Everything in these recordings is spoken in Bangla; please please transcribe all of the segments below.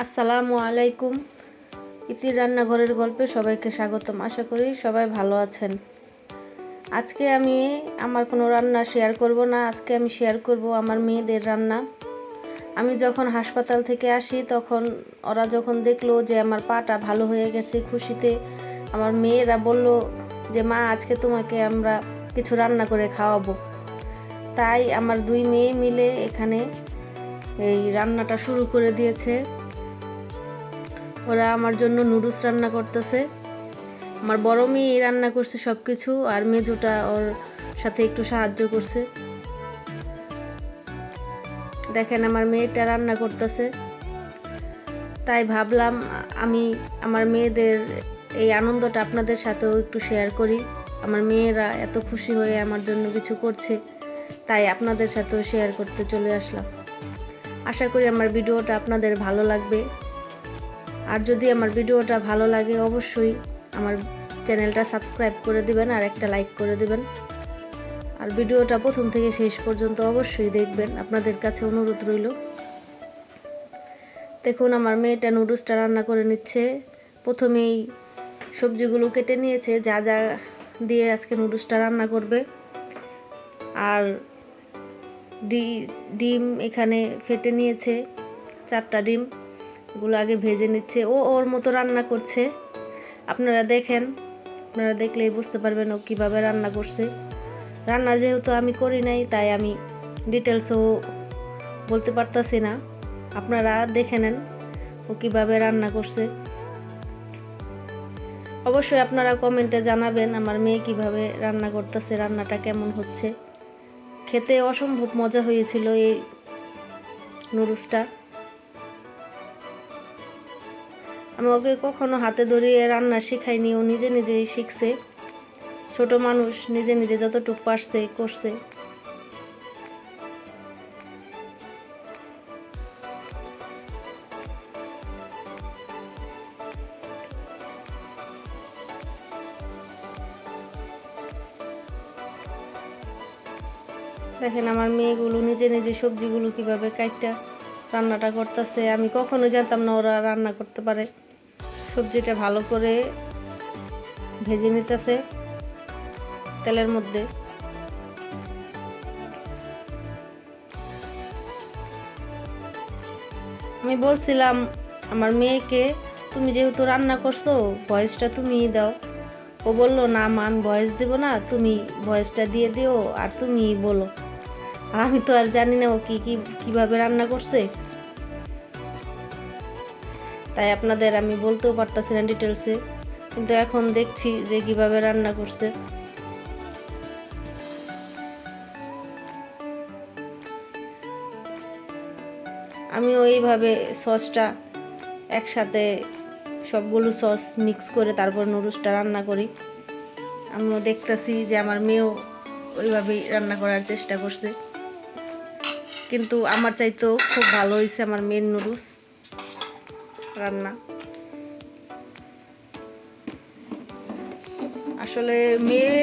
আসসালামু আলাইকুম। ইতির রান্নাঘরের গল্পে সবাইকে স্বাগতম। আশা করি সবাই ভালো আছেন। আজকে আমি আমার কোনো রান্না শেয়ার করব না। আজকে আমি শেয়ার করব আমার মেয়েদের রান্না। আমি যখন হাসপাতাল থেকে আসি তখন ওরা যখন দেখলো যে আমার পাটা ভালো হয়ে গেছে, খুশিতে আমার মেয়েরা বলল যে মা আজকে তোমাকে আমরা কিছু রান্না করে খাওয়াবো। তাই আমার দুই মেয়ে মিলে এখানে এই রান্নাটা শুরু করে দিয়েছে। ওরা আমার জন্য নুডলস রান্না করতেছে। আমার বড় মেয়ে রান্না করছে সব কিছু, আর মেজোটা ওর সাথে একটু সাহায্য করছে। দেখেন আমার মেয়েটা রান্না করতেছে। তাই ভাবলাম আমি আমার মেয়েদের এই আনন্দটা আপনাদের সাথেও একটু শেয়ার করি। আমার মেয়েরা এত খুশি হয়ে আমার জন্য কিছু করছে, তাই আপনাদের সাথেও শেয়ার করতে চলে আসলাম। আশা করি আমার ভিডিওটা আপনাদের ভালো লাগবে। আর যদি আমার ভিডিওটা ভালো লাগে অবশ্যই আমার চ্যানেলটা সাবস্ক্রাইব করে দিবেন আর একটা লাইক করে দিবেন। আর ভিডিওটা প্রথম থেকে শেষ পর্যন্ত অবশ্যই দেখবেন, আপনাদের কাছে অনুরোধ রইল। দেখুন আমার মেয়েটা নুডলসটা রান্না করে নিচ্ছে। প্রথমেই সবজিগুলো কেটে নিয়েছে, যা যা দিয়ে আজকে নুডলসটা রান্না করবে। আর ডিম এখানে ফেটে নিয়েছে, 4টা ডিম, এগুলো আগে ভেজে নিচ্ছে। ওর মতো রান্না করছে। আপনারা দেখেন, আপনারা দেখলেই বুঝতে পারবেন ও কীভাবে রান্না করছে। রান্না যেহেতু আমি করি নাই তাই আমি ডিটেলসও বলতে পারতাছি না। আপনারা দেখে নেন ও কীভাবে রান্না করছে। অবশ্যই আপনারা কমেন্টে জানাবেন আমার মেয়ে কীভাবে রান্না করতেছে, রান্নাটা কেমন হচ্ছে। খেতে অসম্ভব মজা হয়েছিল এই নুডলসটা। আমি ওকে কখনো হাতে ধরিয়ে রান্না শেখাইনি, ও নিজে নিজেই শিখছে। ছোট মানুষ নিজে নিজে যতটুকু পারছে করছে। দেখেন আমার মেয়েগুলো নিজে নিজে সবজিগুলো কিভাবে কাইটা রান্নাটা করতেছে। আমি কখনো জানতাম না ওরা রান্না করতে পারে। সবজিটা ভালো করে ভেজে নিতেছে তেলের মধ্যে। আমি বলছিলাম আমার মেয়েকে, তুমি যেহেতু রান্না করছো ভয়েসটা তুমিই দাও। ও বলল না মা আমি ভয়েস দেব না, তুমি ভয়েসটা দিয়ে দিও আর তুমিই বলো। আর আমি তো আর জানি না ও কিভাবে রান্না করছে, তাই আপনাদের আমি বলতেও পারতাছি না ডিটেলসে। কিন্তু এখন দেখছি যে কিভাবে রান্না করছে। আমি ওইভাবে সসটা একসাথে সবগুলো সস মিক্স করে তারপর নুডলসটা রান্না করি। আমিও দেখতেছি যে আমার মেয়েও ওইভাবেই রান্না করার চেষ্টা করছে, কিন্তু আমার চাইতেও খুব ভালো হয়েছে আমার মেয়ের নুডলস রান্না। আসলে মেয়ে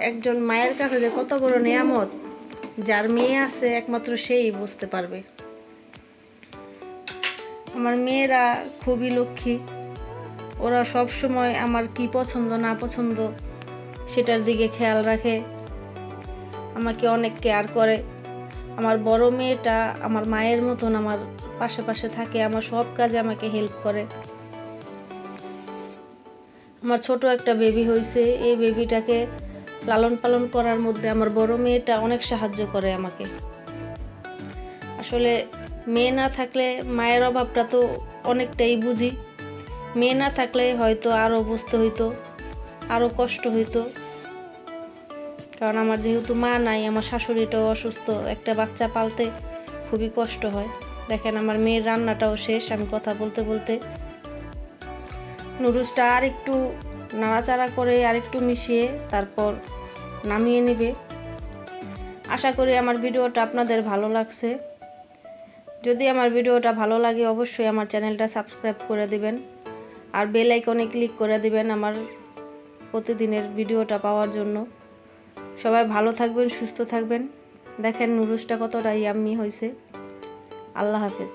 একজন মায়ের কাছে যে কত বড় নেয়ামত, যার মেয়ে আছে একমাত্র সেই বুঝতে পারবে। আমার মেয়েরা খুবই লক্ষ্মী। ওরা সব সময় আমার কি পছন্দ না পছন্দ সেটার দিকে খেয়াল রাখে, আমাকে অনেক কেয়ার করে। আমার বড় মেয়েটা আমার মায়ের মতন আমার পাশে পাশে থাকে, আমার সব কাজে আমাকে হেল্প করে। আমার ছোট একটা বেবি হয়েছে, এই বেবিটাকে লালন পালন করার মধ্যে আমার বড় মেয়েটা অনেক সাহায্য করে আমাকে। আসলে মেয়ে না থাকলে মায়ের অভাবটা তো অনেকটাই বুঝি। মেয়ে না থাকলে হয়তো আরও বুঝতে হইতো, আরও কষ্ট হইতো। কারণ আমার যেহেতু মা নাই, আমার শাশুড়িটাও অসুস্থ, একটা বাচ্চা পালতে খুবই কষ্ট হয়। দেখেন আমার মেয়ের রান্নাটাও শেষ। আমি কথা বলতে বলতে নুডলসটা আর একটু নাড়াচাড়া করে আর একটু মিশিয়ে তারপর নামিয়ে নেবে। আশা করি আমার ভিডিওটা আপনাদের ভালো লাগছে। যদি আমার ভিডিওটা ভালো লাগে অবশ্যই আমার চ্যানেলটা সাবস্ক্রাইব করে দিবেন আর বেল আইকনে ক্লিক করে দিবেন আমার প্রতিদিনের ভিডিওটা পাওয়ার জন্য। সবাই ভালো থাকবেন, সুস্থ থাকবেন। দেখেন নুডলসটা কতটা ইয়াম্মি হয়েছে। আল্লাহ হাফেজ।